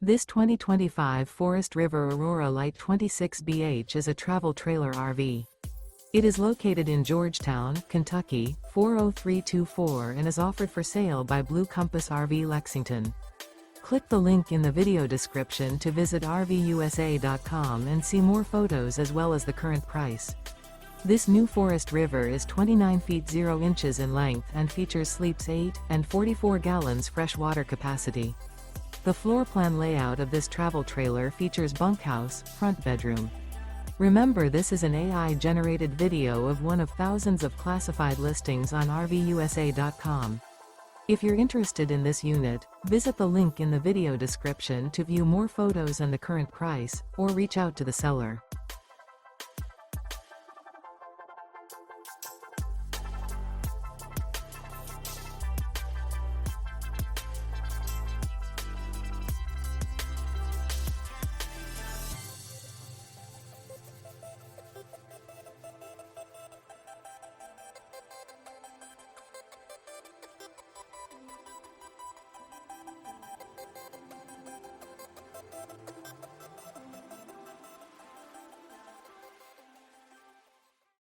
This 2025 Forest River Aurora Light 26BH is a travel trailer RV. It is located in Georgetown, Kentucky, 40324 and is offered for sale by Blue Compass RV Lexington. Click the link in the video description to visit RVUSA.com and see more photos as well as the current price. This new Forest River is 29 feet 0 inches in length and features sleeps 8 and 44 gallons fresh water capacity. The floor plan layout of this travel trailer features bunkhouse, front bedroom. Remember, this is an AI-generated video of one of thousands of classified listings on RVUSA.com. If you're interested in this unit, visit the link in the video description to view more photos and the current price, or reach out to the seller.